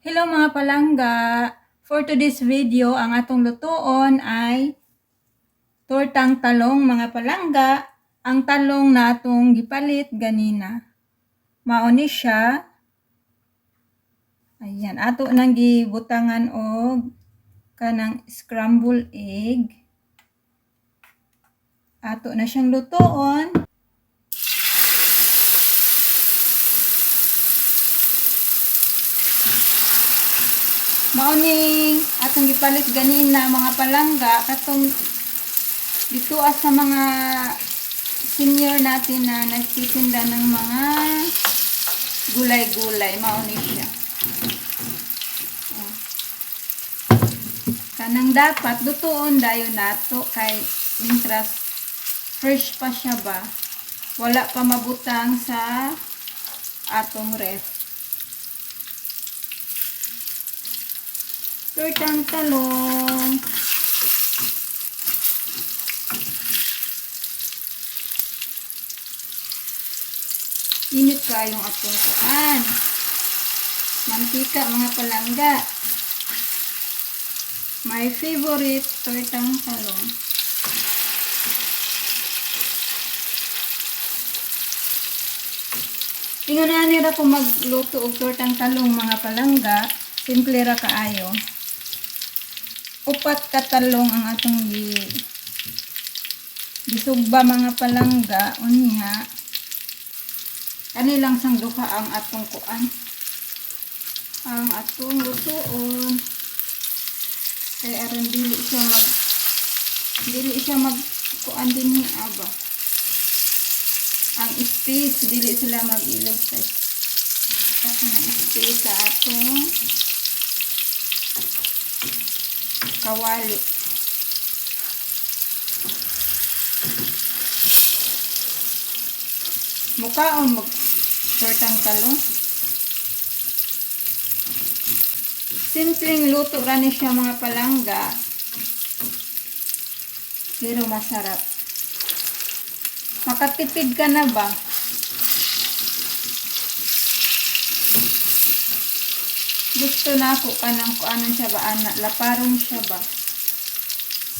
Hello mga palangga! For today's video, ang atong lutuon ay tortang talong mga palangga. Ang talong na atong gipalit ganina. Mauni siya. Ayan, ato nang gibutangan og kanang scramble egg. Ato na siyang lutuon. Mauning atong gipalit ganina mga palangga katong dito sa mga senior natin na nagtitinda ng mga gulay-gulay. Mauni siya. Kanang dapat lutuon dayon nato kay mintras fresh pa siya ba. Wala pa mabutang sa atong ref. Tortang talong. Init kayong atong kuan. Mantika mga palangga. My favorite tortang talong. Ingon na nila kung magluto og tortang talong mga palangga. Simple ra kaayo. Upat ka talong ang atong gisugba mga palangga. Unya. Kanilang sang duha ang atong kuan. Ang atong lutuon. Kaya aron dili siya mag kuan din ni aba. Ang space dili sila mag-ilog sa space sa atong kawali. Mukaon mag tortang talong. Simpleng luto ra ni siya mga palangga. Pero masarap. Makatipid ka na ba? Gusto na ako kanang kuanon siya ba ana, laparon siya ba.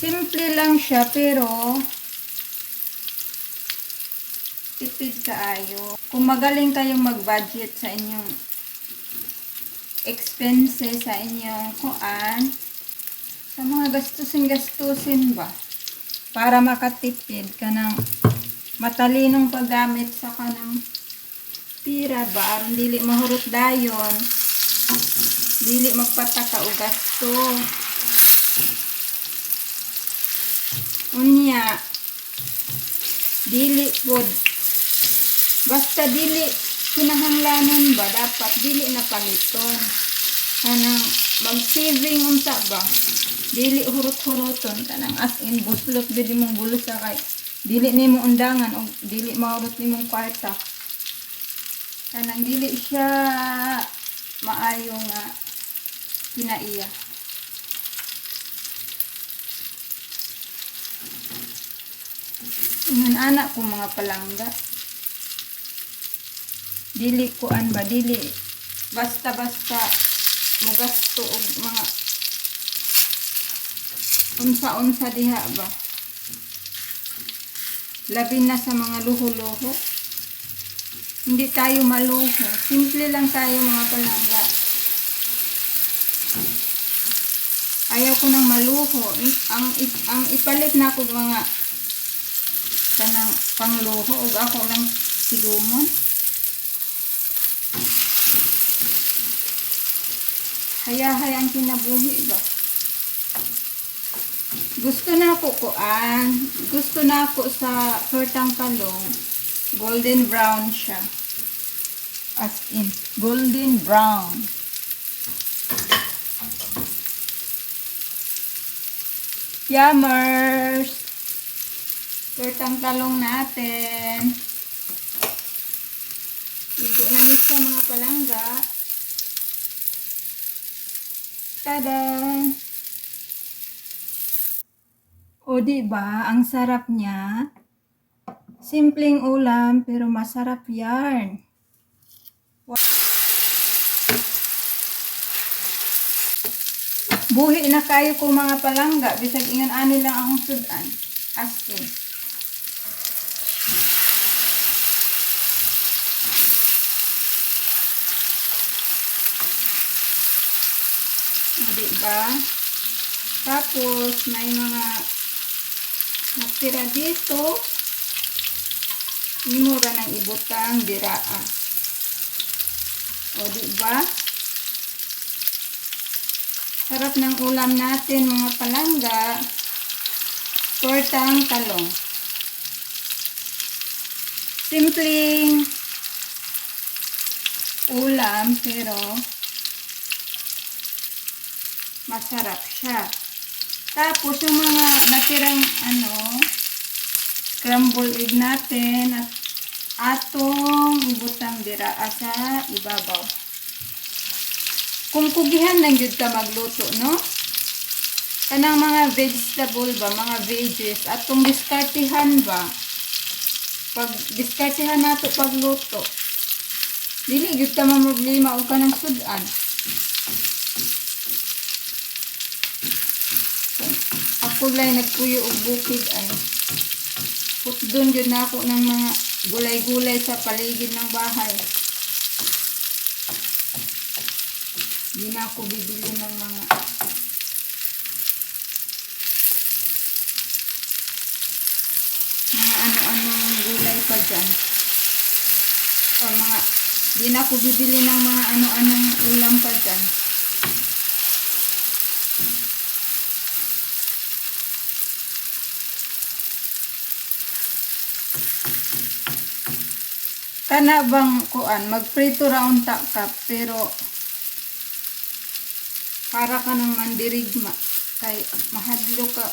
Simple lang siya pero tipid kaayo. Kung magaling kayong mag-budget sa inyong expenses sa inyong kuan, sa mga gastusin ba para makatipid ka ng matalinong paggamit sa kanang pira ba aron dili mahurot dayon, dili magpataka og gasto. Unya dili pod basta dili kinahanglanon ba dapat dili na paliton kanang mag-saving unta ba dili hurot-huroton kanang as in buslot gid imong bulos sa kay dili nimo undangan o dili mahurot nimong kwarta kanang dili siya maayo nga kinaiya. Ingon anak ko mga palangga. Dili kuan ba dili basta-basta mo gasto og mga unsa-unsa diha ba. Labi na sa mga luho-luho. Hindi tayo maluho. Simple lang tayo mga palangga. Ayaw ko nang maluho. Ang ipalit na ko mga kanang pangluho ug ako lang sigumon. Hayang kinabuhi ba. Gusto na ako kuan. Gusto na ako sa tortang talong. Golden brown siya. As in, golden brown. Yummers! Tortang talong natin. Ligo na din sa mga palangga. Tada! O diba, ang sarap niya. Simpleng ulam pero masarap yarn. Buhi na kayo ko mga palangga. Bisag ingon ani lang akong sudan. Askin. O, diba? Tapos, may mga natira dito. Inura ng ibutang diraa. O, diba? Sarap ng ulam natin, mga palangga. Tortang talong. Simpleng ulam, pero masarap siya. Tapos, yung mga natirang scrambled egg natin at atong ibutang diraa sa ibabaw. Kung kugihan lang yun ka magluto, no? Kanang mga vegetable ba, mga veggies, atong diskartihan ba? Pag diskartihan nato pagluto, dili yun ka problema o ka ng sudan. Ako lang nagpuyo og bukid ay doon yun na ako ng mga gulay-gulay sa paligid ng bahay. Hindi na ako bibili ng mga ano-anong gulay pa dyan. O hindi na ako bibili ng mga ano-anong ulam pa dyan. Kana bang magprito raon takap, pero para ka ng mandirigma, kay mahadlo ka.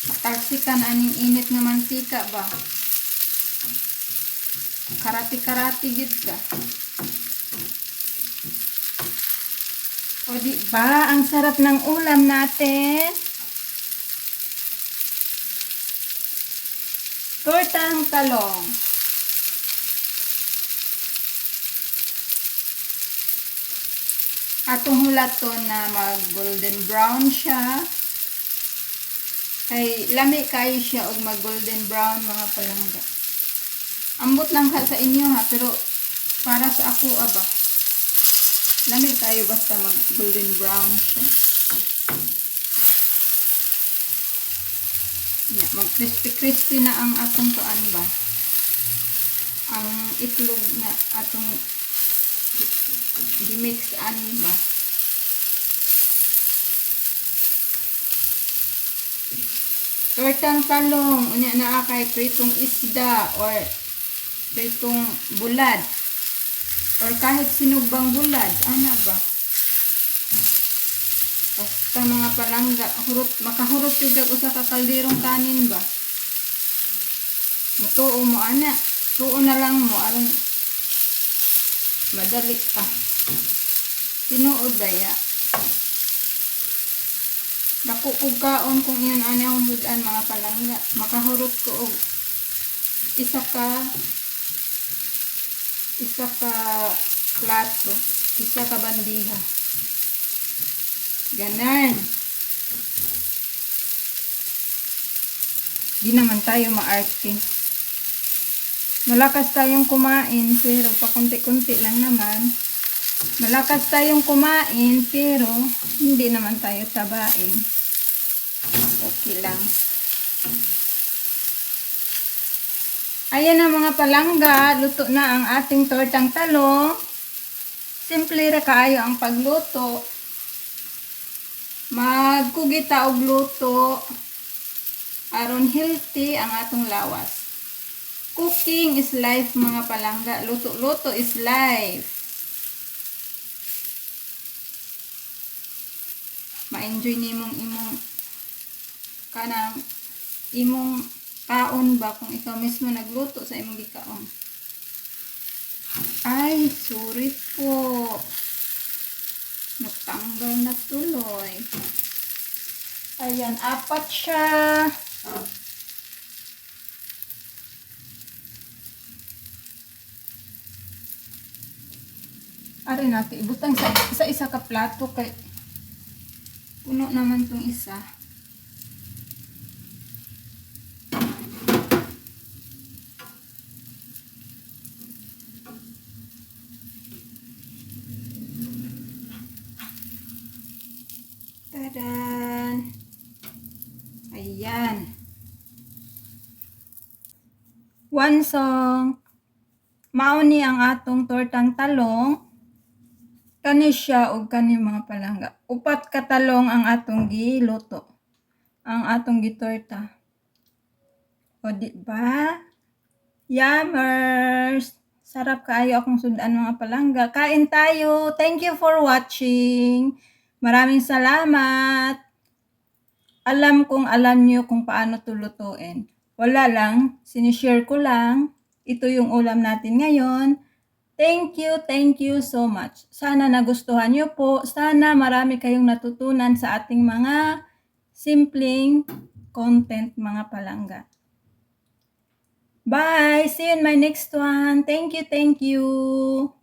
Matalsikan aning init nga mantika ba? Karati-karati gid ka. O di ba, ang sarap ng ulam natin. Tortang talong. Atong hulaton na mag golden brown siya. Kay lami kayo siya og mag golden brown, mga palangga. Ambot lang sa inyo ha, pero para sa ako aba. Lami kayo basta mag golden brown siya. Mag crispy na ang atong kuan ba. Ang itlog na atong di-mix ani ba. Tortang talong, unya naa kay pritong isda or pritong bulad or kahit sinugbang bulad, ana ba. Basta mga palangga, makahurot yung usa ka kalderong kanin ba. Mutuo mo ana, tuo na lang mo aron madali pa. Tinuod daya. Dako kog kaon kung iyon ani akong sudan, mga palangga. Makahurot ko og isa ka plato, isa ka bandiha. Ganan. Di naman tayo maarte. Malakas tayong kumain, pero pakunti-kunti lang naman. Malakas tayong kumain, pero hindi naman tayo tabain. Okay lang. Ayan na mga palangga, luto na ang ating tortang talong. Simple ra kaayo ang pagluto. Magkugita og luto aron healthy ang atong lawas. Cooking is life, mga palangga. Luto-luto is life. Ma-enjoy nimong imong kaon ba kung ikaw mismo nagluto sa imong gikaon. Ay, sorry po. Nagtanggal na tuloy. Ayan, 4 siya. Ari natin, ibutang sa isa ka plato kay puno naman tong isa. Tadan! Ayan. One song. Mauni ang atong tortang talong. Kani siya o kani mga palangga. Upat ka talong ang atong giluto. Ang atong gitorta. O di ba? Yummers! Sarap kaayo akong sundan mga palangga. Kain tayo. Thank you for watching. Maraming salamat. Alam kong alam nyo kung paano tulutuin. Wala lang, sinishare ko lang. Ito yung ulam natin ngayon. Thank you so much. Sana nagustuhan nyo po. Sana marami kayong natutunan sa ating mga simpleng content mga palangga. Bye! See you in my next one. Thank you.